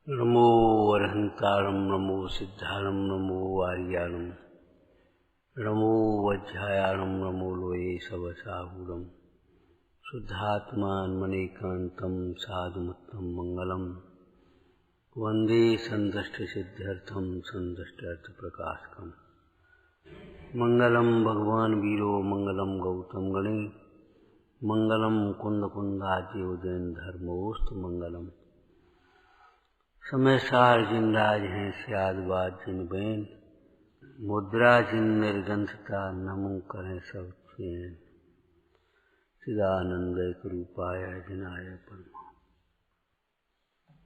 नमो अरहंतारं नमो सिद्धारं नमो आर्याणं नमो वज्रायाणं नमो लोये सवसाहूरं शुद्धात्मान्मनेकान्तं साधुमत्तं मंगलम वंदे संदष्टसिद्ध्यर्थं संदष्टार्थप्रकाशकम् मंगलम भगवान वीरो मंगलम गौतम गणे मंगलम कुंद कुंदाज्य उदयन धर्मोस्तु मंगलम समय सार जिन राज हैं स्यादबाद जिन बैन मुद्रा जिन निर्गंधता नमो करें सब चैन चिदानंद रूपाय जिनाय परमा।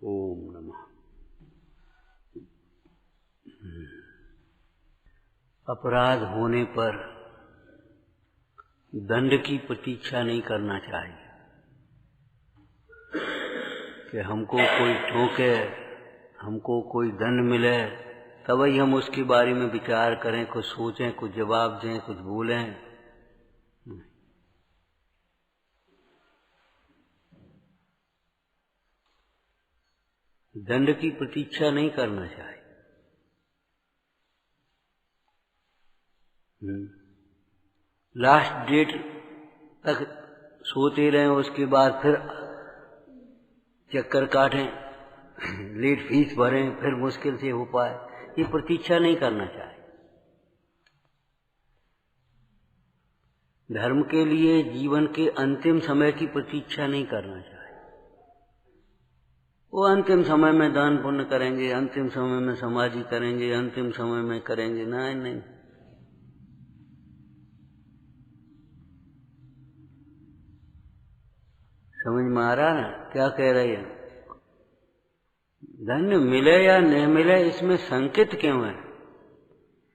ओम नमः। अपराध होने पर दंड की प्रतीक्षा नहीं करना चाहिए कि हमको कोई ठोके, हमको कोई दंड मिले तभी हम उसके बारे में विचार करें, कुछ सोचें, कुछ जवाब दें, कुछ बोलें। दंड की प्रतीक्षा नहीं करना चाहिए। लास्ट डेट तक सोते रहें, उसके बाद फिर चक्कर काटें, लेट फीस भरें, फिर मुश्किल से हो पाए, ये प्रतीक्षा नहीं करना चाहिए। धर्म के लिए जीवन के अंतिम समय की प्रतीक्षा नहीं करना चाहिए। वो अंतिम समय में दान पुण्य करेंगे, अंतिम समय में समाधि करेंगे, अंतिम समय में करेंगे, नहीं। समझ में आ रहा ना क्या कह रहे हैं? दंड मिले या नहीं मिले इसमें संकेत क्यों है?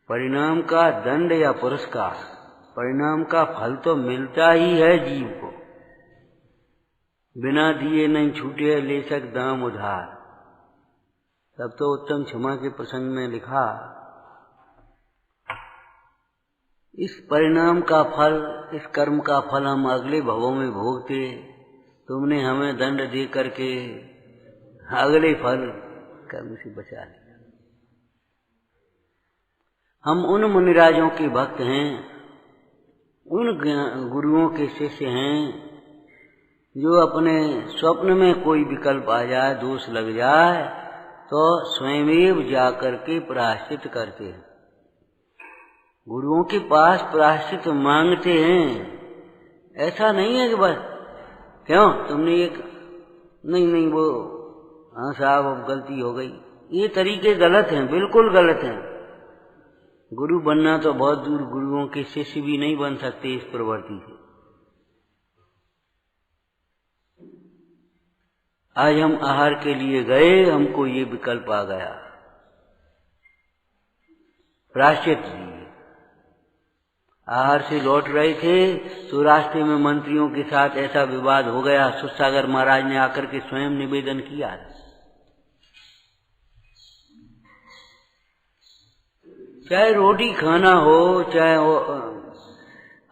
परिणाम का दंड या पुरस्कार, परिणाम का फल तो मिलता ही है जीव को। बिना दिए नहीं छूटे ले सक दाम उधार। तब तो उत्तम क्षमा के प्रसंग में लिखा, इस परिणाम का फल, इस कर्म का फल हम अगले भवों में भोगते, तुमने हमें दंड दे करके अगले फल कर्म से बचा लिया। हम उन मुनिराजों के भक्त हैं, उन गुरुओं के शिष्य हैं जो अपने स्वप्न में कोई विकल्प आ जाए, दोष लग जाए तो स्वयं जाकर के प्रायश्चित करते हैं। गुरुओं के पास प्रायश्चित मांगते हैं। ऐसा नहीं है कि बस क्यों तुमने एक नहीं वो हाँ साहब अब गलती हो गई, ये तरीके गलत हैं, बिल्कुल गलत हैं। गुरु बनना तो बहुत दूर, गुरुओं के शिष्य भी नहीं बन सकते इस प्रवृत्ति से। आज हम आहार के लिए गए, हमको ये विकल्प आ गया, प्रायश्चित दिए। आहार से लौट रहे थे तो रास्ते में मंत्रियों के साथ ऐसा विवाद हो गया, सुरसागर महाराज ने आकर के स्वयं निवेदन किया, चाहे रोटी खाना हो, चाहे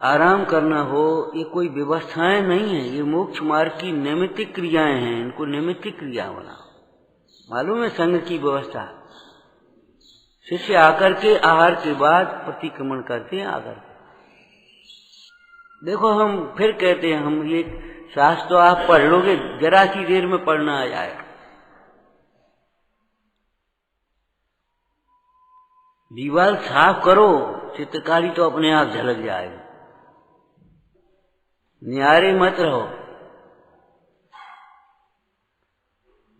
आराम करना हो, ये कोई व्यवस्थाएं नहीं है, ये मोक्ष मार्ग की नैमित्तिक क्रियाएं हैं। इनको नैमित्तिक क्रिया बनाओ। मालूम है संघ की व्यवस्था, शिष्य आकर के आहार के बाद प्रतिक्रमण करते हैं आकर। देखो हम फिर कहते हैं, हम ये शास्त्र तो आप पढ़ लोगे, जरा सी देर में पढ़ना आ जाएगा। दीवार साफ करो, चित्रकारी तो अपने आप झलक जाएगी। न्यारे मत रहो,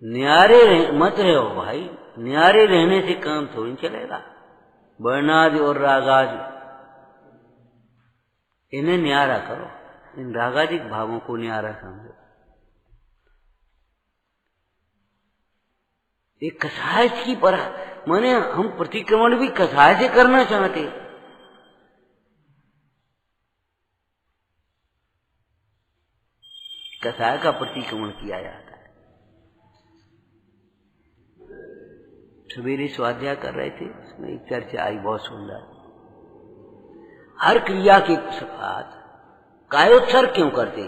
न्यारे मत रहो भाई। न्यारे रहने से काम थोड़ी चलेगा। वर्णादि और रागादि इन्हें न्यारा करो, इन रागादिक भावों को न्यारा समझो। एक कसाय की पर माने हम प्रतिक्रमण भी कसाय से करना चाहते। कसाय का प्रतिक्रमण किया जाता है। सवेरे स्वाध्याय कर रहे थे, उसमें एक चर्चा आई बहुत सुंदर। हर क्रिया के साथ कायोत्सर्ग क्यों करते?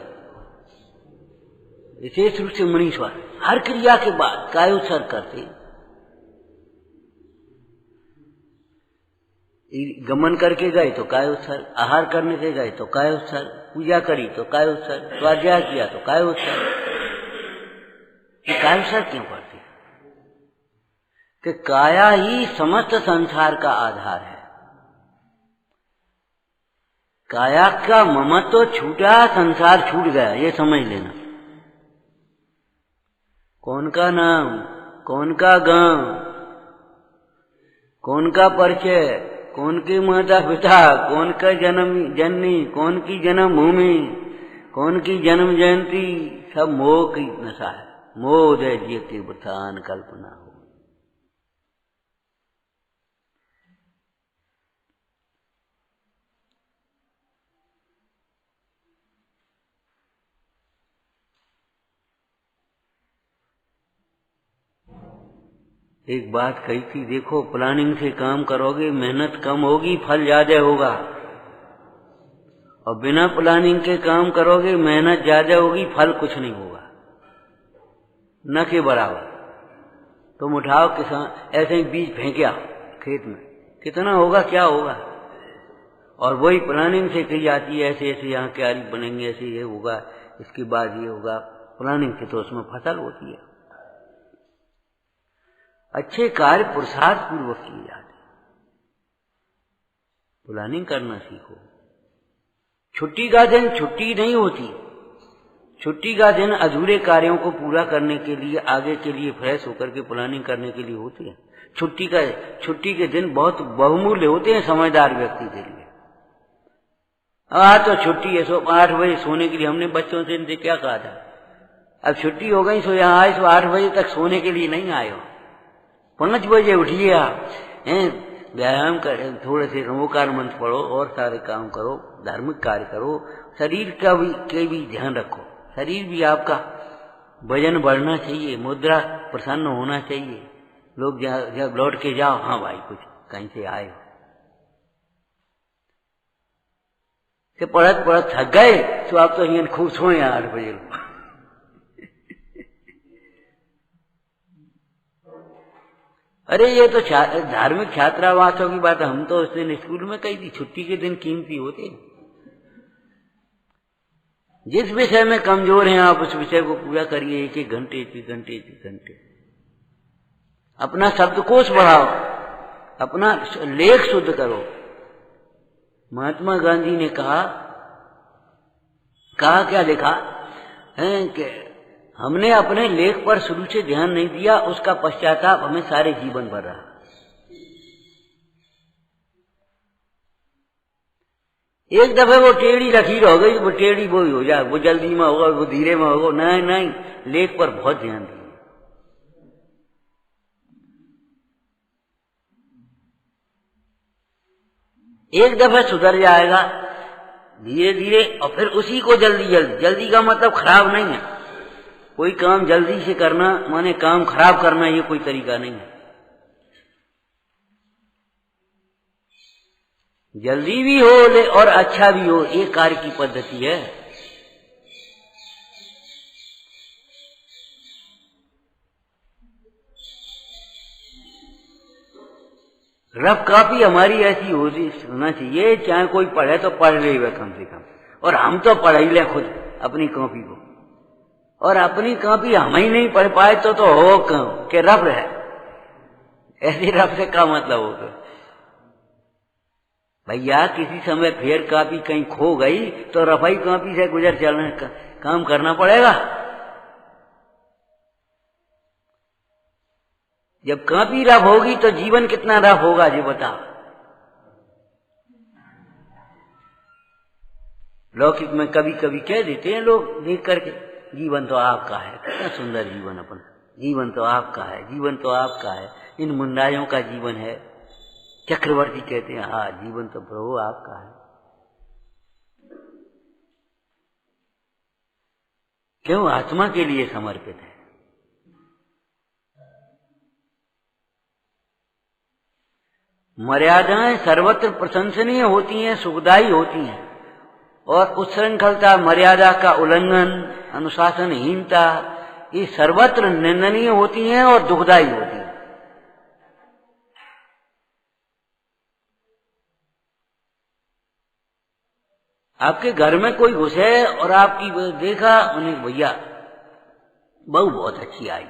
विशेष रूप से मुनीश्वर हर क्रिया के बाद कायोत्सर्ग करते, गमन करके गए तो कायोत्सर्ग, आहार करने के गए तो कायोत्सर्ग, पूजा करी तो कायोत्सर्ग, स्वाध्याय किया तो कायोत्सर्ग। कायोत्सर्ग क्यों करते? कि काया ही समस्त संसार का आधार है। काया का ममत्व छूटा, संसार छूट गया, ये समझ लेना। कौन का नाम, कौन का गांव, कौन का परिचय, कौन के माता पिता, कौन का जन्म जननी, कौन की जन्म भूमि, कौन की जन्म जयंती, सब मोह की नशा है। मोह दे जीते बथान कल्पना हो। एक बात कही थी, देखो प्लानिंग से काम करोगे मेहनत कम होगी, फल ज्यादा होगा, और बिना प्लानिंग के काम करोगे मेहनत ज्यादा होगी, फल कुछ नहीं होगा, न के बराबर। तुम उठाओ किसान, ऐसे ही बीज फेंकिया खेत में, कितना होगा, क्या होगा? और वही प्लानिंग से कही जाती है, ऐसे ऐसे यहाँ क्यारी बनेंगे, ऐसे ये होगा, इसके बाद ये होगा। प्लानिंग से तो उसमें फसल होती है। अच्छे कार्य पुरुषार्थ पूर्वक किए जाते। प्लानिंग करना सीखो। छुट्टी का दिन छुट्टी नहीं होती। छुट्टी का दिन अधूरे कार्यों को पूरा करने के लिए, आगे के लिए फ्रेश होकर के प्लानिंग करने के लिए होती है। छुट्टी के दिन बहुत बहुमूल्य होते हैं समझदार व्यक्ति के लिए। तो छुट्टी है, 8 बजे सोने के लिए, हमने बच्चों से इनसे क्या कहा था, अब छुट्टी हो गई सो यहाँ आए, सो 8 बजे तक सोने के लिए नहीं आए हो, 5 बजे उठिए, आप व्यायाम करें, थोड़े से नमोकार मंत्र पढ़ो और सारे काम करो, धार्मिक कार्य करो, शरीर का भी ध्यान रखो। शरीर भी आपका वजन बढ़ना चाहिए, मुद्रा प्रसन्न होना चाहिए। लोग जब लौट के जाओ, हाँ भाई कुछ कहीं से आए हो, कि पढ़त पढ़त थक गए तो आप तो यहाँ खूब सोए 8 बजे। अरे ये तो धार्मिक छात्रावासों की बात है, हम तो उस दिन स्कूल में कही थी, छुट्टी के दिन कीमती होते हैं। जिस विषय में कमजोर हैं आप उस विषय को पूरा करिए, 1-1 घंटे 1-1 घंटे 1-1 घंटे। अपना शब्दकोश बढ़ाओ, अपना लेख शुद्ध करो। महात्मा गांधी ने कहा क्या लिखा है कि हमने अपने लेख पर शुरू से ध्यान नहीं दिया, उसका पश्चाताप हमें सारे जीवन भर रहा। एक दफे वो टेढ़ी लकीर हो गई, वो टेढ़ी वो ही हो जाए, वो जल्दी में होगा, वो धीरे में होगा, नहीं, लेख पर बहुत ध्यान दिया। एक दफे सुधर जाएगा धीरे धीरे, और फिर उसी को जल्दी का मतलब खराब नहीं है। कोई काम जल्दी से करना माने काम खराब करना, ये कोई तरीका नहीं है। जल्दी भी हो और अच्छा भी हो, ये कार्य की पद्धति है। रफ कापी हमारी ऐसी होना चाहिए, चाहे कोई पढ़े तो पढ़ ले वह कम से कम, और हम तो पढ़ ही लें खुद अपनी कॉपी को, और अपनी कॉपी हम ही नहीं पढ़ पाए तो हो के रफ है। ऐसी रफ से क्या मतलब होगा भैया? किसी समय फेर कॉपी कहीं खो गई तो रफाई कॉपी से गुजर चलना काम करना पड़ेगा। जब कॉपी रफ होगी तो जीवन कितना रफ होगा जी बताओ। लौकिक में कभी कभी कह देते हैं लोग देख करके, जीवन तो आपका है, कितना सुंदर जीवन अपना, जीवन तो आपका है, जीवन तो आपका है, इन मुंडाइयों का जीवन है। चक्रवर्ती कहते हैं हाँ जीवन तो प्रभु आपका है। क्यों? आत्मा के लिए समर्पित है। मर्यादाएं सर्वत्र प्रशंसनीय होती हैं, सुखदायी होती हैं, और उच्छृंखलता, मर्यादा का उल्लंघन, अनुशासनहीनता, ये सर्वत्र निंदनीय होती हैं और दुखदायी होती हैं। आपके घर में कोई घुसे और आपकी देखा उन्हें, भैया बहू बहुत अच्छी आई,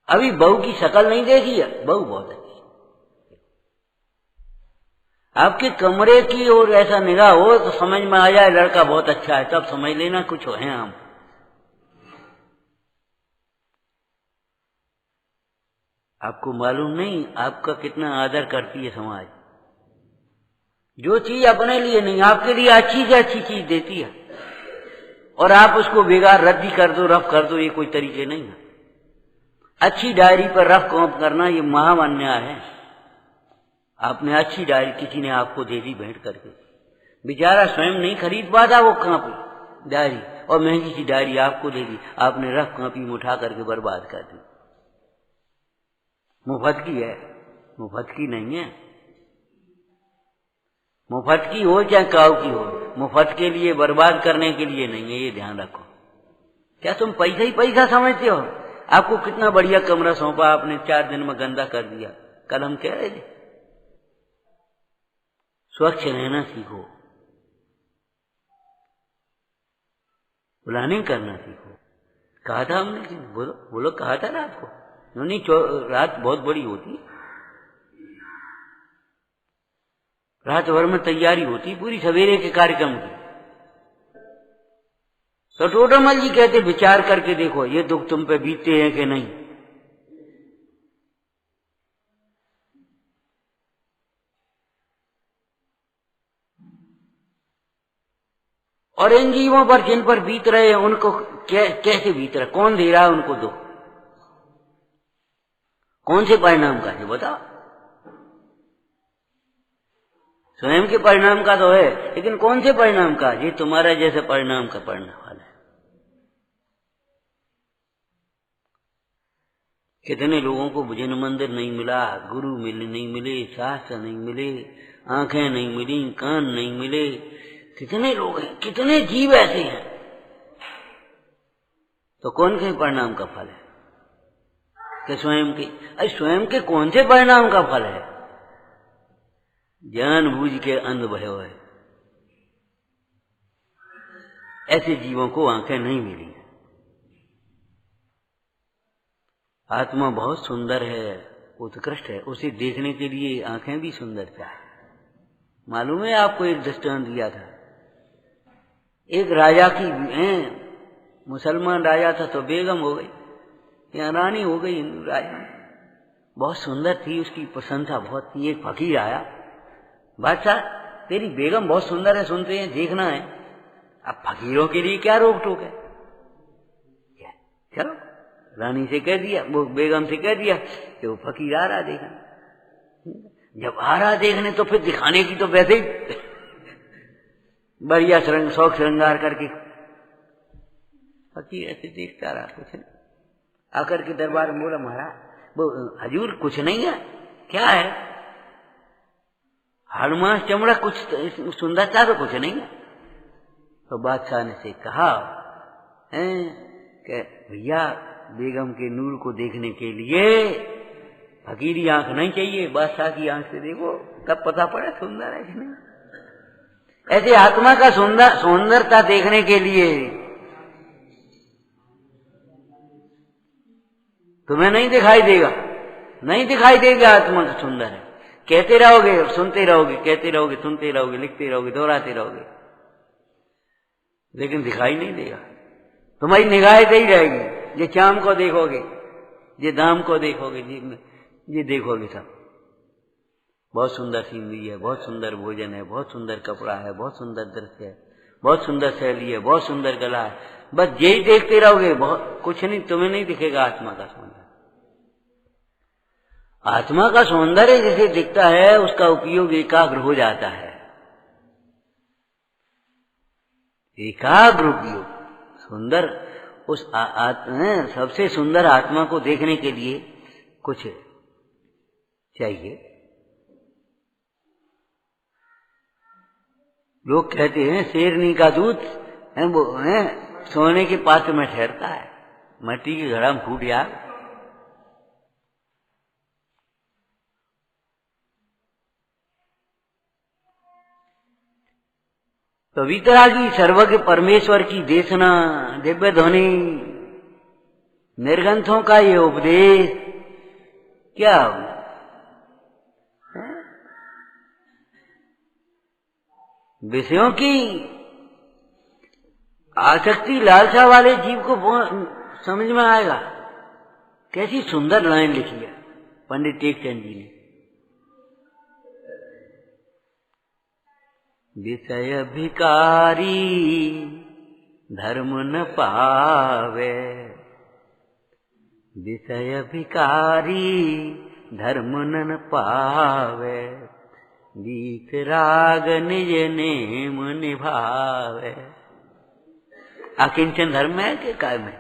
अभी बहू की शक्ल नहीं देखी है, बहू बहुत अच्छी, आपके कमरे की ओर ऐसा निगाह हो तो समझ में आ जाए लड़का बहुत अच्छा है, तब समझ लेना कुछ है हम। आपको मालूम नहीं आपका कितना आदर करती है समाज। जो चीज अपने लिए नहीं आपके लिए अच्छी से अच्छी चीज देती है और आप उसको बेकार रद्दी कर दो, रफ कर दो, ये कोई तरीके नहीं है। अच्छी डायरी पर रफ कॉप करना ये महाअन्याय है। आपने अच्छी डायरी किसी ने आपको दे दी भेंट करके, बेचारा स्वयं नहीं खरीद पाता वो कॉपी डायरी, और महंगी सी डायरी आपको दे दी, आपने रफ कॉपी में उठा करके बर्बाद कर दी। मुफ्त की है, मुफ्त की नहीं है। मुफ्त की हो चाहे काऊ की हो, मुफ्त के लिए बर्बाद करने के लिए नहीं है, ये ध्यान रखो। क्या तुम पैसा ही पैसा समझते हो? आपको कितना बढ़िया कमरा सौंपा, आपने 4 दिन में गंदा कर दिया। कल हम कह रहे थे स्वच्छ रहना सीखो, प्लानिंग करना सीखो। कहा था हमने कि बोलो कहा था रात को, नहीं रात बहुत बड़ी होती, रात भर में तैयारी होती पूरी सवेरे के कार्यक्रम की। तो टोटमल जी कहते विचार करके देखो ये दुख तुम पे बीतते हैं कि नहीं। और इन जीवों पर जिन पर बीत रहे हैं उनको कैसे बीत रहा, कौन दे रहा है उनको दुख, कौन से परिणाम का है बताओ? स्वयं के परिणाम का तो है, लेकिन कौन से परिणाम का? ये तुम्हारा जैसे परिणाम का पड़ने वाला है। कितने लोगों को भजन मंदिर नहीं मिला, गुरु नहीं मिले, शास्त्र नहीं मिले, आंखें नहीं मिली, कान नहीं मिले, कितने लोग हैं, कितने जीव ऐसे हैं। तो कौन के परिणाम का फल है? कि स्वयं के? अरे स्वयं के कौन से परिणाम का फल है? जानबूझ के अंध भयो है। ऐसे जीवों को आंखें नहीं मिली। आत्मा बहुत सुंदर है, उत्कृष्ट है, उसे देखने के लिए आंखें भी सुंदर चाहिए। मालूम है आपको एक दृष्टांत दिया था, एक राजा की मुसलमान राजा था तो बेगम हो गई या रानी हो गई हिंदू राजा, बहुत सुंदर थी, उसकी प्रशंसा बहुत थी। एक फकीर आया, बादशाह तेरी बेगम बहुत सुंदर है, सुनते हैं देखना है। अब फकीरों के लिए क्या रोक टोक है, चलो रानी से कह दिया, वो बेगम से कह दिया कि वो फकीर आ रहा देखने। जब आ रहा देखने तो फिर दिखाने की तो वैसे ही बढ़िया शौक श्रृंगार करके फकीर ऐसे देखता रहा, कुछ नहीं। आकर के दरबार में बोला महाराज वो हजूर कुछ नहीं है, क्या है? हनुमान चमड़ा कुछ सुंदरता तो कुछ नहीं है। तो बादशाह ने से कहा कि भैया बेगम के नूर को देखने के लिए फकीरी आंख नहीं चाहिए, बादशाह की आंख से देखो तब पता पड़े सुंदर है कि नहीं। ऐसे आत्मा का सुंदरता देखने के लिए तुम्हें नहीं दिखाई देगा, नहीं दिखाई देगा आत्मा का सुंदर है। कहते रहोगे, सुनते रहोगे, कहते रहोगे, सुनते रहोगे, लिखते रहोगे, दोहराते रहोगे, लेकिन दिखाई नहीं देगा। तुम्हारी निगाहें दे ही रहेगी। ये चाम को देखोगे, ये दाम को देखोगे, ये देखोगे सब बहुत सुंदर सीनरी है, बहुत सुंदर भोजन है, बहुत सुंदर कपड़ा है, बहुत सुंदर दृश्य है, बहुत सुंदर शैली है, बहुत सुंदर कला है। बस यही देखते रहोगे, बहुत कुछ नहीं, तुम्हें नहीं दिखेगा आत्मा का सौंदर्य। आत्मा का सौंदर्य जैसे दिखता है उसका उपयोग एकाग्र हो जाता है। एकाग्र उपयोग सुंदर उस सबसे सुंदर आत्मा को देखने के लिए कुछ चाहिए। लोग कहते हैं शेरनी का दूध वो सोने के पात्र में ठहरता है, मट्टी के घड़ा में फूट गया। पवित्रागी सर्वज्ञ परमेश्वर की देशना, दिव्य ध्वनि, निर्ग्रंथों का ये उपदेश क्या विषयों की आसक्ति लालसा वाले जीव को समझ में आएगा। कैसी सुंदर लाइन लिखी है पंडित टेकचंद जी ने। विषय भिकारी धर्म न पावे, विषय भिकारी धर्म न पावे, वीतराग निज नेम निभावे। अकिंचन धर्म है कि काय में?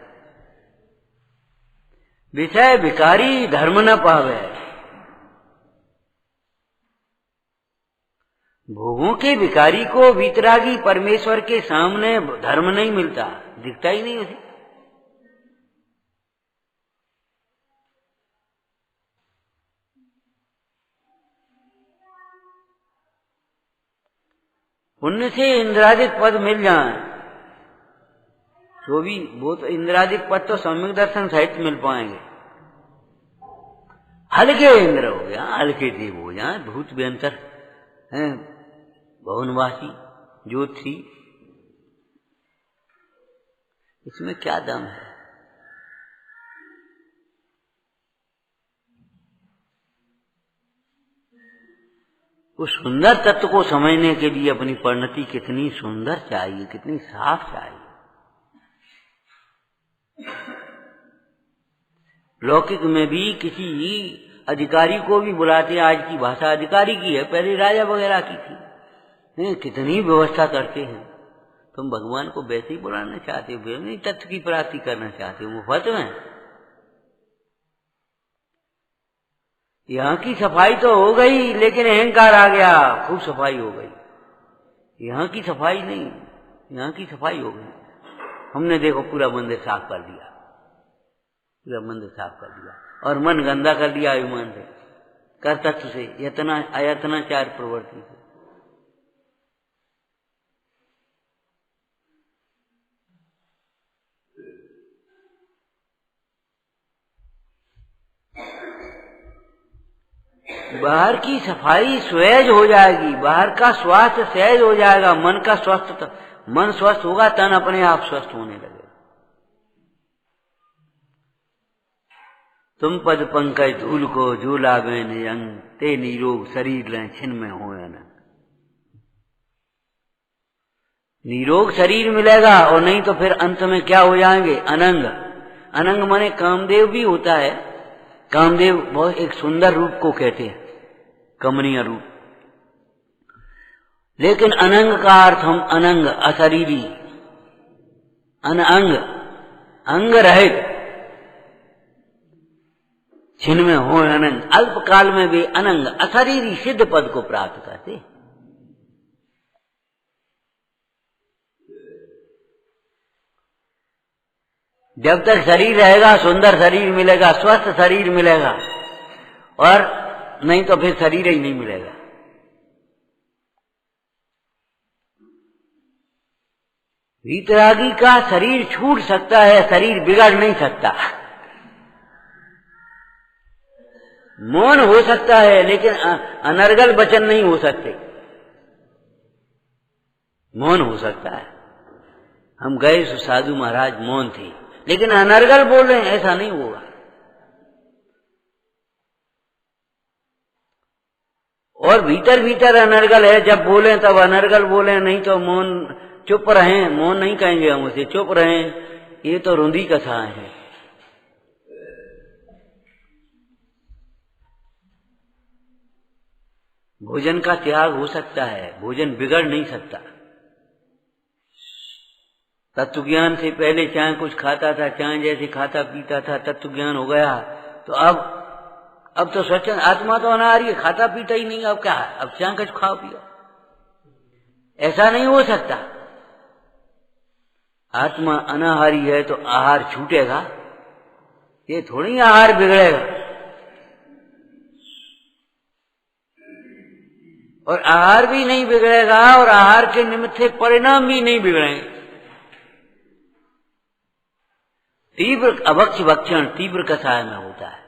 विषय भिकारी धर्म न पावे। भोगों के भिखारी को वीतरागी परमेश्वर के सामने धर्म नहीं मिलता, दिखता ही नहीं उसे। पुण्य से इंद्रादिक पद मिल जाए तो भी वो तो इंद्रादिक पद तो सम्यक दर्शन सहित मिल पाएंगे। हल्के इंद्र हो जाए, हल्के देव हो जाए, भूत व्यंतर हैं, भवनवासी, ज्योति, इसमें क्या दम है? उस सुंदर तत्व को समझने के लिए अपनी परिणति कितनी सुंदर चाहिए, कितनी साफ चाहिए। लौकिक में भी किसी अधिकारी को भी बुलाते हैं, आज की भाषा अधिकारी की है, पहले राजा वगैरह की थी। कितनी व्यवस्था करते हैं। तुम भगवान को वैसे ही बुलाना चाहते हो, नहीं तत्व की प्राप्ति करना चाहते हो, मुफ्त में। यहाँ की सफाई तो हो गई, लेकिन अहंकार आ गया, खूब सफाई हो गई। यहाँ की सफाई नहीं, यहाँ की सफाई हो गई। हमने देखो पूरा मंदिर साफ कर दिया, पूरा मंदिर साफ कर दिया, और मन गंदा कर दिया अभिमान से, कर्तव्य से, यतना अयत्नाचार प्रवृत्ति से। बाहर की सफाई सहज हो जाएगी, बाहर का स्वास्थ्य सहज हो जाएगा, मन का स्वस्थ, मन स्वस्थ होगा, तन अपने आप स्वस्थ होने लगेगा। तुम पद पंकज धूल को जो लागे नियंग, ते निरोग शरीर लें छिन में हो न। निरोग शरीर मिलेगा, और नहीं तो फिर अंत में क्या हो जाएंगे? अनंग। अनंग माने कामदेव भी होता है। कामदेव बहुत एक सुंदर रूप को कहते हैं, कमनीय रूप। लेकिन अनंग का अर्थ हम अनंग, अशरीरी, अनअंग, अंग रहित, छिन में हो अनंग, अल्प काल में भी अनंग अशरीरी सिद्ध पद को प्राप्त करते। जब तक शरीर रहेगा सुंदर शरीर मिलेगा, स्वस्थ शरीर मिलेगा, और नहीं तो फिर शरीर ही नहीं मिलेगा। वीतरागी का शरीर छूट सकता है, शरीर बिगड़ नहीं सकता। मौन हो सकता है, लेकिन अनर्गल वचन नहीं हो सकते। मौन हो सकता है। हम गए तो साधु महाराज मौन थे, लेकिन अनर्गल बोल रहे हैं, ऐसा नहीं होगा। और भीतर भीतर अनर्गल है, जब बोले तब अनर्गल बोले, नहीं तो मौन, चुप रहें। मौन नहीं कहेंगे हम उसे, चुप रहें, ये तो रुंधी कथा है। भोजन का त्याग हो सकता है, भोजन बिगड़ नहीं सकता। तत्व ज्ञान से पहले चाहे कुछ खाता था, चाहे जैसे खाता पीता था, तत्व ज्ञान हो गया तो अब तो स्वच्छंद आत्मा तो अनाहारी है, खाता पीता ही नहीं, अब क्या है? अब चाहे कुछ खाओ पियो, ऐसा नहीं हो सकता। आत्मा अनाहारी है तो आहार छूटेगा, ये थोड़ी आहार बिगड़ेगा। और आहार भी नहीं बिगड़ेगा और आहार के निमित्त से परिणाम भी नहीं बिगड़ेंगे। तीव्र अभक्ष भक्षण तीव्र कषाय में होता है,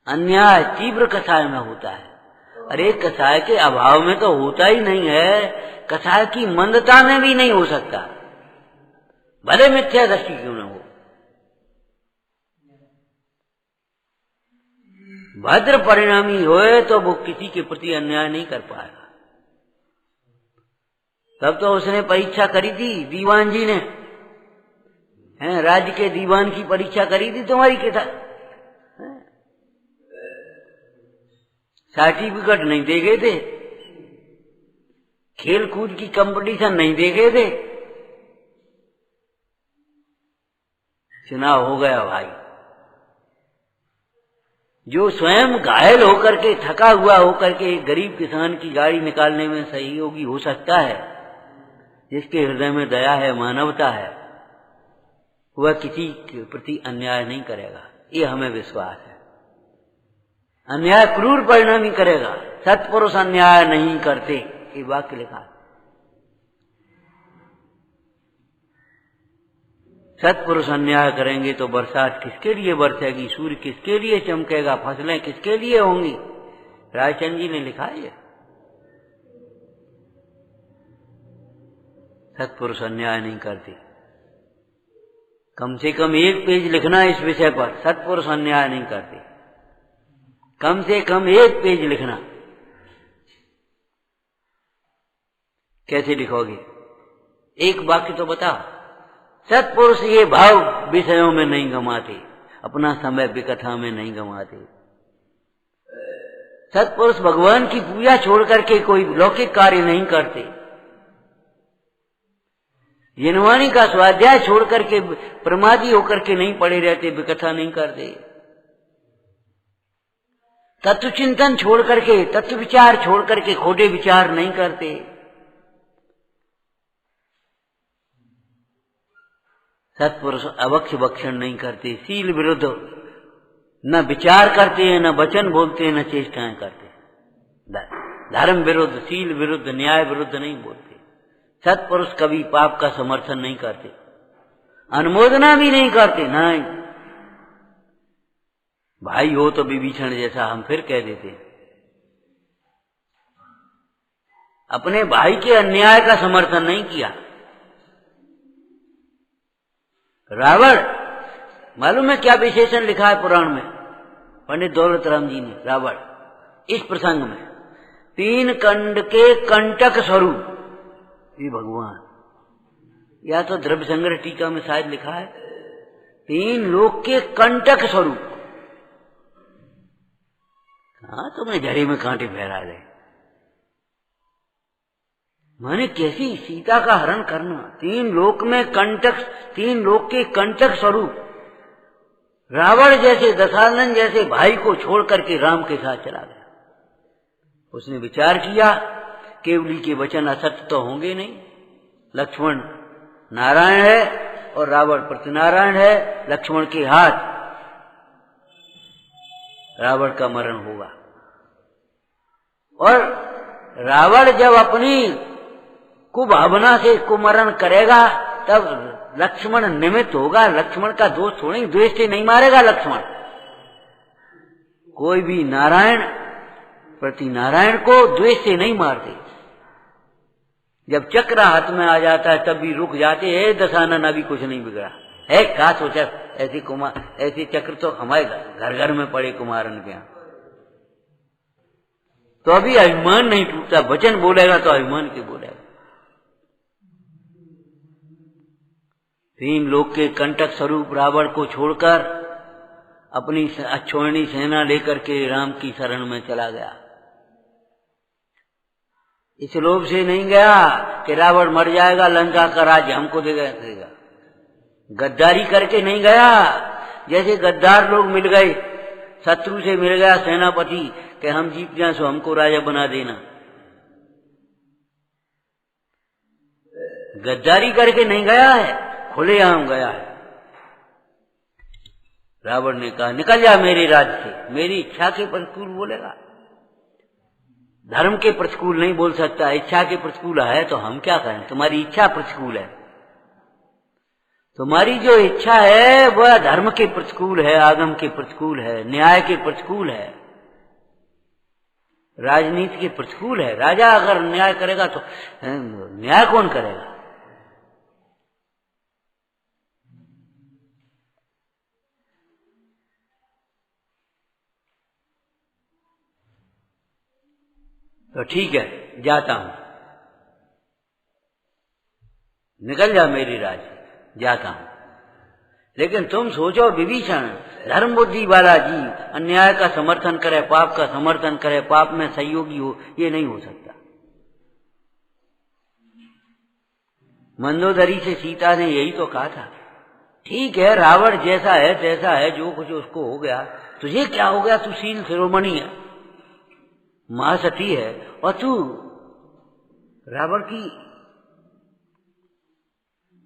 अन्याय तीव्र कषाय में होता है। अरे कषाय के अभाव में तो होता ही नहीं है, कषाय की मंदता में भी नहीं हो सकता, भले मिथ्या दृष्टि क्यों न हो। भद्र परिणामी होए तो वो किसी के प्रति अन्याय नहीं कर पाएगा। तब तो उसने परीक्षा करी थी, दीवान जी ने, हैं, राज्य के दीवान की परीक्षा करी थी तुम्हारी के साथ, सर्टिफिकेट नहीं दे गए थे, खेल कूद की कंपटीशन नहीं दे गए थे, चुनाव हो गया भाई। जो स्वयं घायल होकर के, थका हुआ होकर के एक गरीब किसान की गाड़ी निकालने में सहयोगी हो सकता है, जिसके हृदय में दया है, मानवता है, वह किसी के प्रति अन्याय नहीं करेगा, ये हमें विश्वास है। अन्याय क्रूर परिणामी करेगा, सत्पुरुष अन्याय नहीं करते, ये वाक्य लिखा। सत्पुरुष अन्याय करेंगे तो बरसात किसके लिए बरसेगी, सूर्य किसके लिए चमकेगा, फसलें किसके लिए होंगी, रायचंद जी ने लिखा है। सत्पुरुष अन्याय नहीं करते। कम से कम एक पेज लिखना इस विषय पर, सत्पुरुष अन्याय नहीं करते, कम से कम एक पेज लिखना। कैसे लिखोगे, एक वाक्य तो बताओ। सत्पुरुष ये भाव विषयों में नहीं गंवाते, अपना समय विकथा में नहीं गंवाते। सत्पुरुष भगवान की पूजा छोड़ करके कोई लौकिक कार्य नहीं करते, जिनवाणी का स्वाध्याय छोड़ करके प्रमादी होकर के नहीं पड़े रहते, विकथा नहीं करते, तत्व चिंतन छोड़ करके, तत्व विचार छोड़ करके खोटे विचार नहीं करते। सत्पुरुष अभक्ष भक्षण नहीं करते, शील विरुद्ध न विचार करते हैं, न वचन बोलते हैं, न चेष्टाएं करते। धर्म विरुद्ध, शील विरुद्ध, न्याय विरुद्ध नहीं बोलते। सत्पुरुष कभी पाप का समर्थन नहीं करते, अनुमोदना भी नहीं करते। नहीं, भाई हो तो विभीषण जैसा हम फिर कह देते, अपने भाई के अन्याय का समर्थन नहीं किया। रावण, मालूम है क्या विशेषण लिखा है पुराण में पंडित दौलत राम जी ने, रावण इस प्रसंग में, 3 कंड के कंटक स्वरूप, ये भगवान, या तो द्रव्य संग्रह टीका में शायद लिखा है, 3 लोक के कंटक स्वरूप। हाँ, तुम्हें जड़े में कांटे फहरा दे, माने कैसी सीता का हरण करना, 3 लोक में कंटक, 3 लोक के कंटक स्वरूप रावण जैसे, दशानन जैसे भाई को छोड़ करके राम के साथ चला गया। उसने विचार किया, केवली के वचन असत्य तो होंगे नहीं, लक्ष्मण नारायण है और रावण प्रतिनारायण है, लक्ष्मण के हाथ रावण का मरण होगा। और रावण जब अपनी कुभावना से कुमरण करेगा तब लक्ष्मण निमित्त होगा, लक्ष्मण का दोष थोड़ी, द्वेष से नहीं मारेगा लक्ष्मण। कोई भी नारायण प्रति नारायण को द्वेष से नहीं मारते। जब चक्र हाथ में आ जाता है तब भी रुक जाते हैं, दशानन अभी कुछ नहीं बिगड़ा है, क्या सोचा, ऐसी कुमार, ऐसे चक्र तो हमारे घर घर में पड़े कुमारन के यहाँ, तो अभी अभिमान नहीं टूटता, वचन बोलेगा तो अभिमान के बोलेगा। 3 लोक के कंटक स्वरूप रावण को छोड़कर अपनी अक्षौहिणी सेना लेकर के राम की शरण में चला गया। इस लोभ से नहीं गया कि रावण मर जाएगा, लंका का राज्य हमको देगा, गद्दारी करके नहीं गया। जैसे गद्दार लोग मिल गए, शत्रु से मिल गया सेनापति कि हम जीत जाए सो हमको राजा बना देना, गद्दारी करके नहीं गया है, खुलेआम गया है। रावण ने कहा निकल जा मेरे राज्य से, मेरी इच्छा के प्रतिकूल बोलेगा। धर्म के प्रतिकूल नहीं बोल सकता, इच्छा के प्रतिकूल है तो हम क्या कहें, तुम्हारी इच्छा प्रतिकूल है। तुम्हारी जो इच्छा है वह धर्म के प्रतिकूल है, आगम के प्रतिकूल है, न्याय के प्रतिकूल है, राजनीति के प्रतिकूल है। राजा अगर न्याय करेगा तो न्याय कौन करेगा? तो ठीक है जाता हूं, निकल जा मेरी राज्य, जाता हूं। लेकिन तुम सोचो विभीषण, धर्म बुद्धि वाला जीव अन्याय का समर्थन करे, पाप का समर्थन करे, पाप में सहयोगी हो, ये नहीं हो सकता। मंदोदरी से सीता ने यही तो कहा था, ठीक है रावण जैसा है तैसा है, जो कुछ उसको हो गया, तुझे क्या हो गया, तू शील शिरोमणि है, महासती है, और तू रावण की।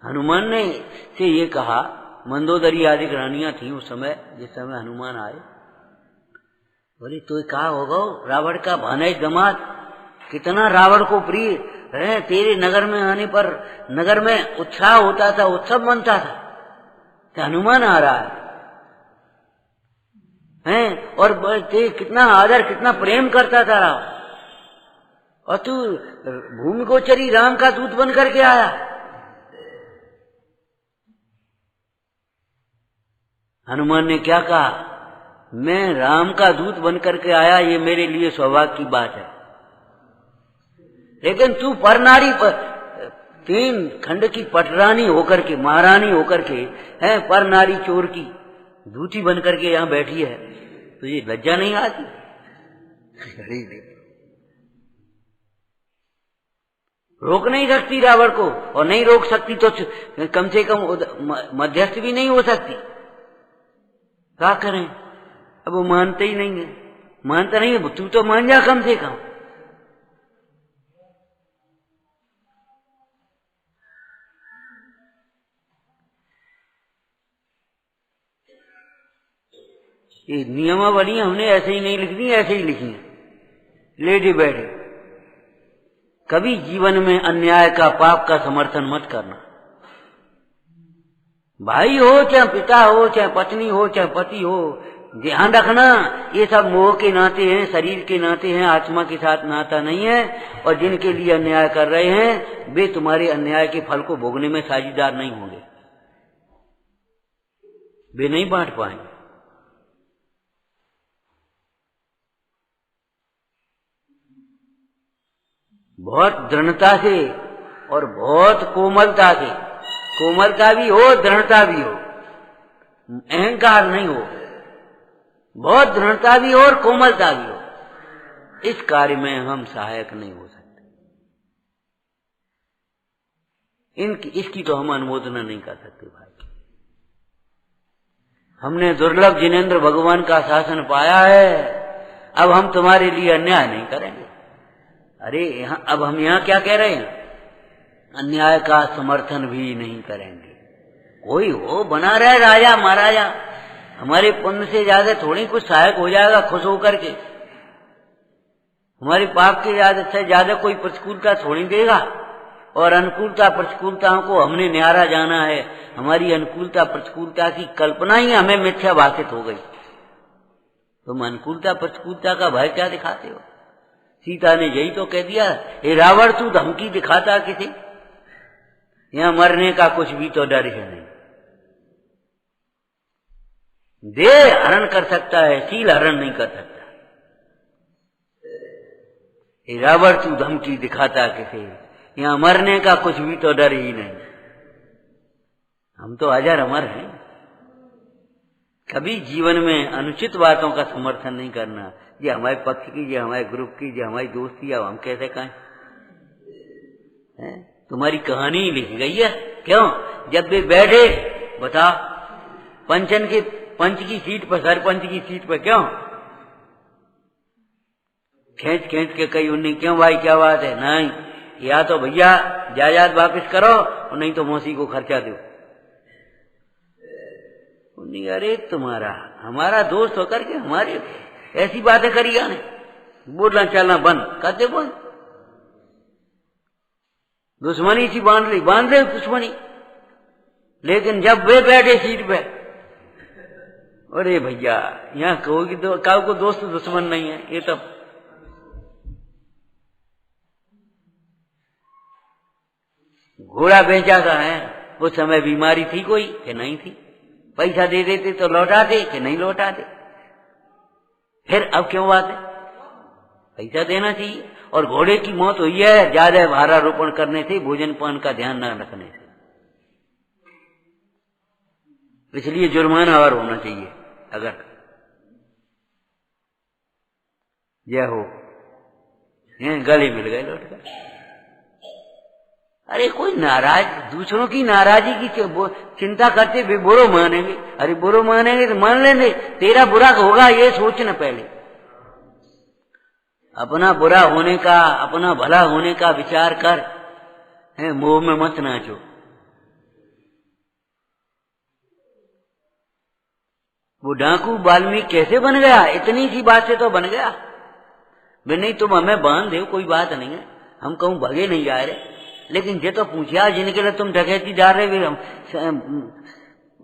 हनुमान ने से ये कहा, मंदोदरी आदि रानियां थी उस समय जिस समय हनुमान आए, बोली तो क्या होगा रावण का भानेज दमाद, कितना रावण को प्रिय है, तेरे नगर में आने पर नगर में उत्साह होता था, उत्सव मनता था, तो हनुमान आ रहा है और कितना आदर कितना प्रेम करता था रावण, और तू भूमि गोचरी राम का दूत बन करके आया। हनुमान ने क्या कहा, मैं राम का दूत बन करके आया, ये मेरे लिए सौभाग्य की बात है, लेकिन तू परनारी तीन खंड की पटरानी होकर के, महारानी होकर के है, परनारी चोर की दूती बन करके यहाँ बैठी है, तो ये लज्जा नहीं आती? रोक नहीं सकती रावण को, और नहीं रोक सकती तो कम से कम मध्यस्थ भी नहीं हो सकती। क्या करें, अब वो मानते ही नहीं है, मानता नहीं है, तू तो मान जा कम से कम। ये नियमावली हमने ऐसे ही नहीं लिख दी, ऐसे ही लिखी है लेडी बैठे। कभी जीवन में अन्याय का, पाप का समर्थन मत करना। भाई हो चाहे पिता हो, चाहे पत्नी हो, चाहे पति हो, ध्यान रखना ये सब मोह के नाते हैं, शरीर के नाते हैं, आत्मा के साथ नाता नहीं है। और जिनके लिए अन्याय कर रहे हैं वे तुम्हारे अन्याय के फल को भोगने में साझीदार नहीं होंगे, वे नहीं बांट पाएंगे। बहुत दृढ़ता से और बहुत कोमलता से, कोमलता भी हो दृढ़ता भी हो, अहंकार नहीं हो, बहुत दृढ़ता भी हो और कोमलता भी हो, इस कार्य में हम सहायक नहीं हो सकते। इसकी तो हम अनुमोदना नहीं कर सकते भाई। हमने दुर्लभ जिनेंद्र भगवान का शासन पाया है, अब हम तुम्हारे लिए अन्याय नहीं करेंगे। अरे यहाँ अब हम यहाँ क्या कह रहे हैं, अन्याय का समर्थन भी नहीं करेंगे। कोई हो बना रहे राजा महाराजा, हमारे पुण्य से ज्यादा थोड़ी कुछ सहायक हो जाएगा खुश होकर के, हमारे पाप के से ज्यादा कोई प्रतिकूलता थोड़ी देगा। और अनुकूलता प्रतिकूलताओं को हमने न्यारा जाना है, हमारी अनुकूलता प्रतिकूलता की कल्पना ही हमें मिथ्या भाषित हो गई। तुम अनुकूलता प्रतिकूलता का भय क्या दिखाते हो? सीता ने यही तो कह दिया, हे रावण तू धमकी दिखाता किसी, यहां मरने का कुछ भी तो डर है नहीं। देह हरण कर सकता है, शील हरण नहीं कर सकता। हे रावण तू धमकी दिखाता किसी, यहां मरने का कुछ भी तो डर ही नहीं। हम तो अजर अमर हैं। कभी जीवन में अनुचित बातों का समर्थन नहीं करना। ये हमारे पक्ष की, ये हमारे ग्रुप की, ये हमारी दोस्ती, अब हम कैसे कहें? तुम्हारी कहानी लिखी गई है क्यों? जब वे बैठे बता पंच की सीट पर, सरपंच की सीट पर क्यों खींच खींच के कही उन्हें, क्यों भाई क्या बात है? नहीं, या तो भैया जायदाद वापस करो और नहीं तो मौसी को खर्चा दो। नहीं, अरे तुम्हारा हमारा दोस्त होकर के हमारे ऐसी बातें करी या नहीं, बोलना चलना बंद कर दे। बोल दुश्मनी सी बांध रही दुश्मनी। लेकिन जब वे बैठे सीट पे, अरे भैया यहाँ कहोगी तो काऊ को दोस्त दुश्मन नहीं है, ये तब घोड़ा बेचा का है। उस समय बीमारी थी कोई कि नहीं थी, पैसा दे देते तो लौटाते कि नहीं लौटाते। फिर अब क्यों बात है, पैसा देना चाहिए। और घोड़े की मौत हुई है ज्यादा भारारोपण करने से, भोजन पान का ध्यान न रखने से, इसलिए जुर्माना और होना चाहिए। अगर जय हो गले मिल गए लौट कर। अरे कोई नाराज, दूसरों की नाराजी की चिंता करते वे बुरो मानेंगे। अरे बुरो मानेंगे तो मान लेंगे, तेरा बुरा होगा ये सोचना पहले। अपना बुरा होने का, अपना भला होने का विचार कर, मोह में मत नाचो। वो डाकू वाल्मीकि कैसे बन गया, इतनी सी बात से तो बन गया। वे नहीं तुम हमें बांध दो कोई बात नहीं है, हम कहूं भगे नहीं जा रहे। लेकिन ये तो पूछा जिनके लिए तुम डकैती जा रहे, वे हम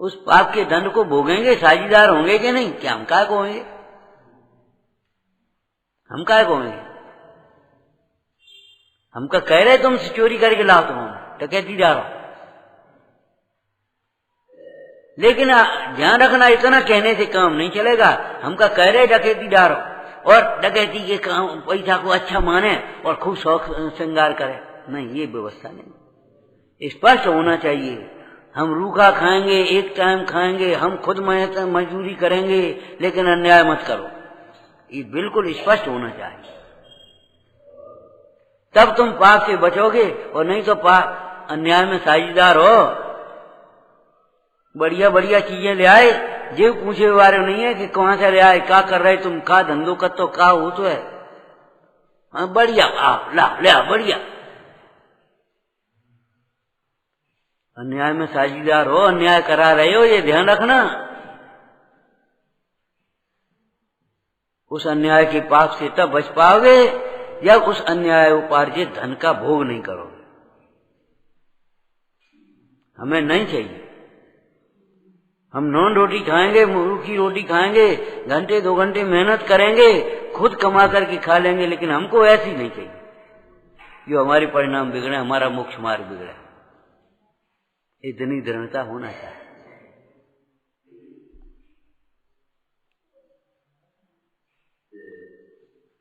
उस पाप के दंड को भोगेंगे, साझीदार होंगे कि नहीं? क्या हम काय को होंगे? हम काय को होंगे? हम का कह रहे तुमसे चोरी करके लाओ, तुम डकैती जा रहा हो। लेकिन ध्यान रखना, इतना कहने से काम नहीं चलेगा। हम का कह रहे डकैती जा रहा हो और डकैती के काम पैसा को अच्छा माने और खूब शौक श्रृंगार करे, नहीं, ये व्यवस्था नहीं। स्पष्ट होना चाहिए। हम रूखा खाएंगे, एक टाइम खाएंगे, हम खुद मजदूरी करेंगे, लेकिन अन्याय मत करो, ये बिल्कुल स्पष्ट होना चाहिए। तब तुम पाप से बचोगे, और नहीं तो पाप अन्याय में साझीदार हो। बढ़िया बढ़िया चीजें ले आए, जीव पूछे बारे नहीं है कि कहां से ले आए, क्या कर रहे तुम, का धंधो कर तो का हो तो है। बढ़िया ला ले बढ़िया। अन्याय में साझीदार हो, अन्याय करा रहे हो, ये ध्यान रखना। उस अन्याय के पाप से तब बच पाओगे जब उस अन्याय उपार्जित धन का भोग नहीं करोगे। हमें नहीं चाहिए। हम नॉन रोटी खाएंगे, रूखी रोटी खाएंगे, घंटे 2 घंटे मेहनत करेंगे, खुद कमा करके खा लेंगे, लेकिन हमको ऐसी नहीं चाहिए जो हमारे परिणाम बिगड़े, हमारा मोक्ष मार्ग बिगड़े। इतनी दृढ़ता होना चाहिए।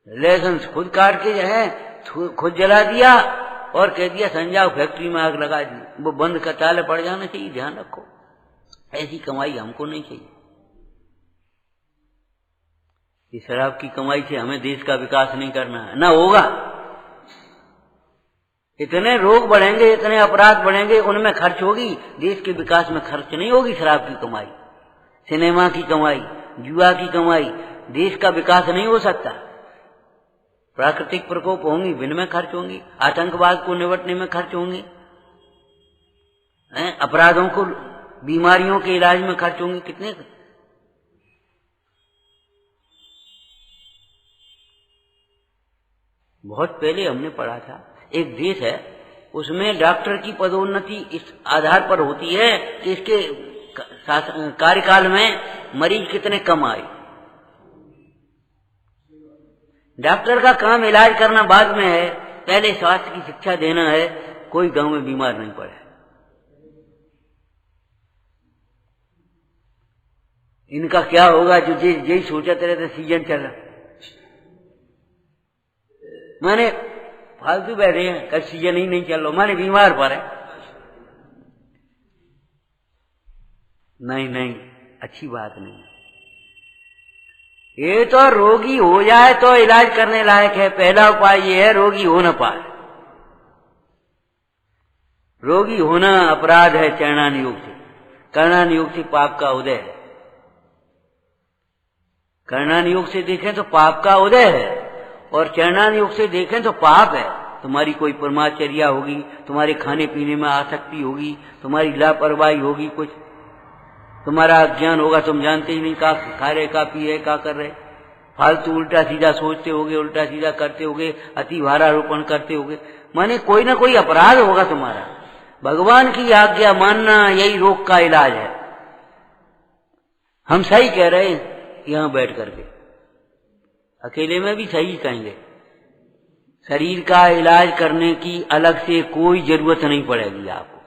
लहसुन खुद काट के जो है खुद जला दिया और कह दिया संजाओ फैक्ट्री में आग लगा दी, वो बंद का ताले पड़ जाना चाहिए। ध्यान रखो, ऐसी कमाई हमको नहीं चाहिए। इस शराब की कमाई से हमें देश का विकास नहीं करना है, ना होगा। इतने रोग बढ़ेंगे, इतने अपराध बढ़ेंगे, उनमें खर्च होगी, देश के विकास में खर्च नहीं होगी। शराब की कमाई, सिनेमा की कमाई, जुआ की कमाई, देश का विकास नहीं हो सकता। प्राकृतिक प्रकोप होंगी, इनमें खर्च होंगी, आतंकवाद को निपटने में खर्च होंगी, अपराधों को, बीमारियों के इलाज में खर्च होंगे। कितने बहुत पहले हमने पढ़ा था, एक देश है उसमें डॉक्टर की पदोन्नति इस आधार पर होती है कि इसके कार्यकाल में मरीज कितने कम आए। डॉक्टर का काम इलाज करना बाद में है, पहले स्वास्थ्य की शिक्षा देना है, कोई गांव में बीमार नहीं पड़े। इनका क्या होगा जो यही सोचते रहते, सीजन चल रहा, माने फालतू बैठे हैं, कल सीजन ही नहीं चल रहा, माने बीमार पड़े। नहीं नहीं, अच्छी बात नहीं। ये तो रोगी हो जाए तो इलाज करने लायक है। पहला उपाय ये है रोगी हो न पाए। रोगी होना अपराध है चरणान योग से। कर्णान योग से पाप का उदय है। कर्णान योग से देखें तो पाप का उदय है, और चरणान योग से देखें तो पाप है। तुम्हारी कोई परमाचर्या होगी, तुम्हारे खाने पीने में आसक्ति होगी, तुम्हारी लापरवाही होगी, कुछ तुम्हारा अज्ञान होगा, तुम जानते ही नहीं का खा रहे, का पी रहे, का कर रहे, फालतू उल्टा सीधा सोचते होगे, उल्टा सीधा करते होगे, अति भारारोपण करते होगे, माने कोई ना कोई अपराध होगा तुम्हारा। भगवान की आज्ञा मानना यही रोग का इलाज है। हम सही कह रहे हैं यहां बैठ करके, अकेले में भी सही कहेंगे। शरीर का इलाज करने की अलग से कोई जरूरत नहीं पड़ेगी आपको,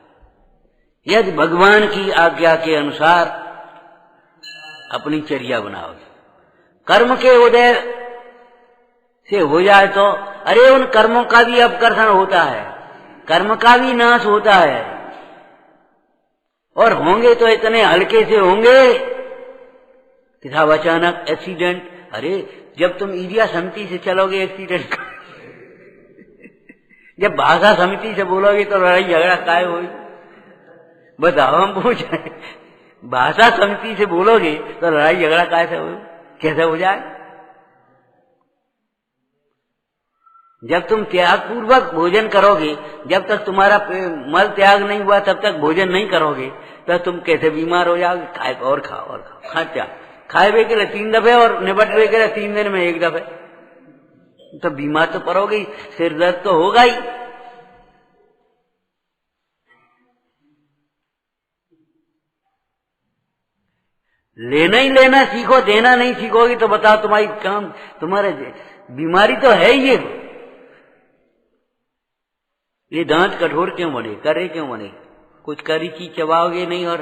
यदि भगवान की आज्ञा के अनुसार अपनी चर्या बनाओगे। कर्म के उदय से हो जाए तो अरे उन कर्मों का भी अपकर्षण होता है, कर्म का भी नाश होता है, और होंगे तो इतने हल्के से होंगे कि साहब अचानक एक्सीडेंट। अरे जब तुम ईरिया समिति से चलोगे एक्सीडेंट जब भाषा समिति से बोलोगे तो लड़ाई झगड़ा काय होगी, बताओ हम पूछ रहे। भाषा समिति से बोलोगे तो लड़ाई झगड़ा कैसे हो, कैसे हो जाए? जब तुम त्याग पूर्वक भोजन करोगे, जब तक तुम्हारा मल त्याग नहीं हुआ तब तक भोजन नहीं करोगे, तो तुम कैसे बीमार हो जाओगे? खाए और खाओ और खाओ, खर्चा खाए वे के लिए 3 दफे और निबट वे के लिए 3 दिन में 1 दफे, तो बीमार तो पड़ोगे ही, सिर दर्द तो होगा ही। लेना ही लेना सीखो, देना नहीं सीखोगे तो बताओ तुम्हारी काम, तुम्हारे बीमारी तो है ही ये दांत कठोर क्यों बने, करे क्यों बने? कुछ करी चीज चबाओगे नहीं और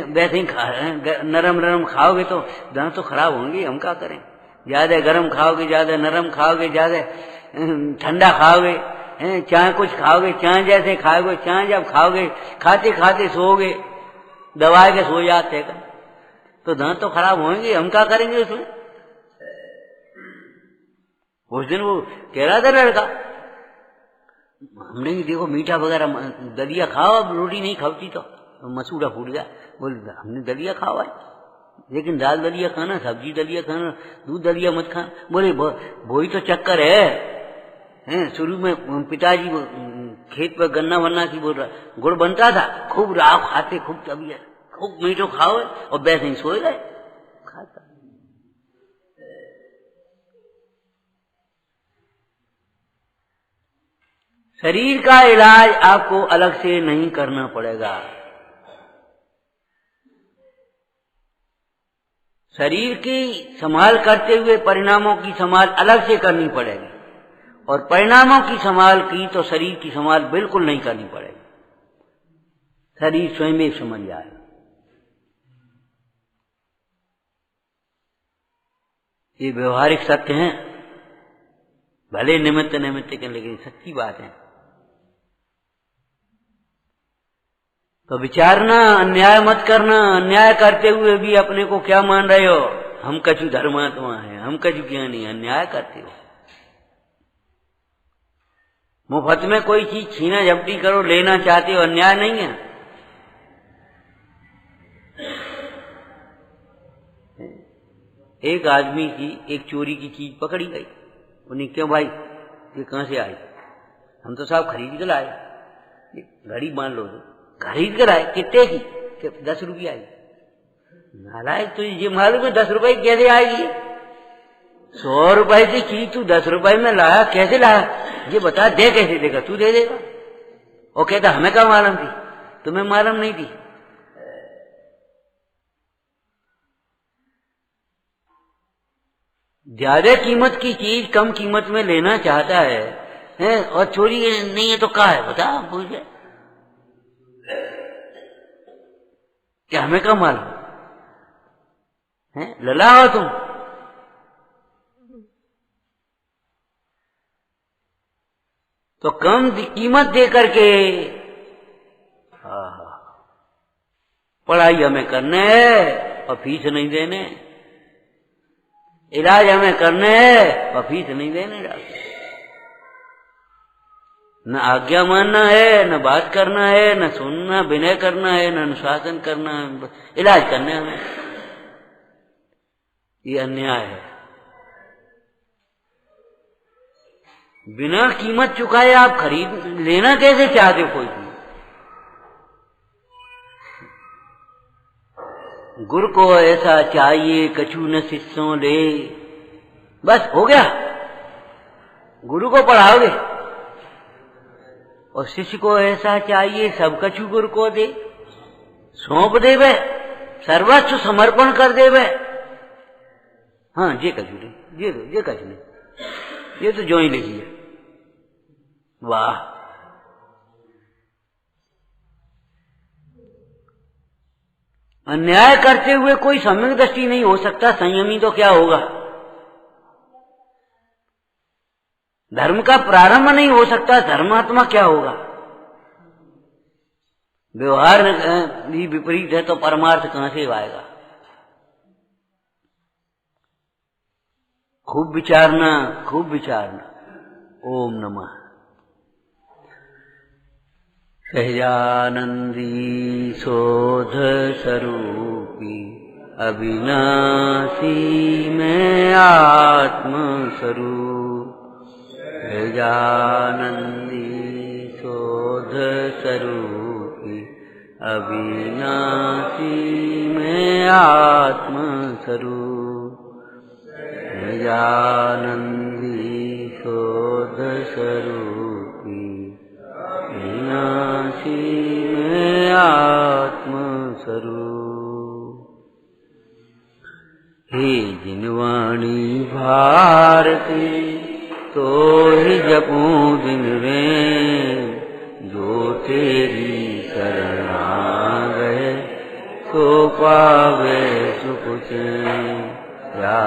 वैसे ही नरम नरम खाओगे तो दांत तो खराब होंगे। हम क्या करें? ज्यादा गर्म खाओगे, ज्यादा नरम खाओगे, ज्यादा ठंडा खाओगे, चाहे कुछ खाओगे, चाहे जैसे खाओगे, चाहे जब खाओगे, खाते खाते सोओगे, दबा के सो जाते हैं, तो दांत तो खराब होंगे। हम क्या करेंगे उसमें? उस दिन वो कह रहा था लड़का, हमने देखो मीठा वगैरह दलिया खाओ, अब रोटी नहीं खाती तो मसूड़ा फूट गया। बोल हमने दलिया खाओ भाई, लेकिन दाल दलिया खाना, सब्जी दलिया खाना, दूध दलिया मत खाना। बोले वही तो चक्कर है। शुरू में पिताजी खेत पर गन्ना वन्ना की बोल रहा, गुड़ बनता था, खूब राव खाते, खूब तबीयत, खूब मीठो खाओ और वैसे ही सोए गए। खाता शरीर का इलाज आपको अलग से नहीं करना पड़ेगा। शरीर की संभाल करते हुए परिणामों की संभाल अलग से करनी पड़ेगी, और परिणामों की संभाल की तो शरीर की संभाल बिल्कुल नहीं करनी पड़ेगी। शरीर स्वयं ही समझ जाए। ये व्यवहारिक सत्य हैं, भले निमित्त निमित्त के, लेकिन सच्ची बात है। तो विचारना, अन्याय मत करना। अन्याय करते हुए भी अपने को क्या मान रहे हो? हम कछु धर्मात्मा हैं, हम कछु ज्ञानी। अन्याय करते हो, मुफ्त में कोई चीज छीना झपटी करो, लेना चाहते हो, अन्याय नहीं है? एक आदमी की एक चोरी की चीज पकड़ी गई। उन्हें क्यों भाई ये कहां से आई? हम तो साहब खरीद कर लाए। घड़ी मान लो, खरीद कर आए। कितने की? 10 रुपये आई। नालायक, तो ये मालूम है 10 रुपए कैसे आएगी? 100 रुपए की चीज तू 10 रुपए में लाया, कैसे लाया? ये बता, दे कैसे देगा? तू दे देगा? वो कहता हमें क्या मालूम थी, तुम्हें मालूम नहीं थी। ज्यादा कीमत की चीज कम कीमत में लेना चाहता है, और चोरी नहीं है तो क्या है? बता मुझे, क्या हमें क्या मालूम है? लला हो तुम। तो कम कीमत दे करके पढ़ाई हमें करने है और फीस नहीं देने, इलाज हमें करने है और फीस नहीं देने। न आज्ञा मानना है, न बात करना है, न सुनना, विनय करना है, न अनुशासन करना है, इलाज करने हमें। ये अन्याय है। बिना कीमत चुकाए आप खरीद लेना कैसे चाहते हो कोई भी? गुरु को ऐसा चाहिए कछु न शिष्यों ले, बस हो गया। गुरु को पढ़ाओगे और शिष्य को ऐसा चाहिए सब कछु गुरु को दे, सौंप देवे, सर्वस्व समर्पण कर देवे। हाँ ये कछु नहीं, ये कछु नहीं, ये तो जो ही लिखी है। वाह, अन्याय करते हुए कोई सम्यक दृष्टि नहीं हो सकता, संयमी तो क्या होगा? धर्म का प्रारंभ नहीं हो सकता, धर्मात्मा क्या होगा? व्यवहार भी विपरीत है तो परमार्थ कहां से आएगा? खूब विचारना, खूब विचारना। ओम नमः। सहजानंदी शोध स्वरूपी अविनाशी में आत्म स्वरूप। सहजानंदी शोध स्वरूपी अविनाशी में आत्म स्वरूप। सहजानंदी शोध स्वरूपी अविनाशी में आत्म स्वरूप। हे जिनवाणी भारती तो ही जपूं दिन में, जो तेरी शरण आ गए तो पावे सुख चैन। या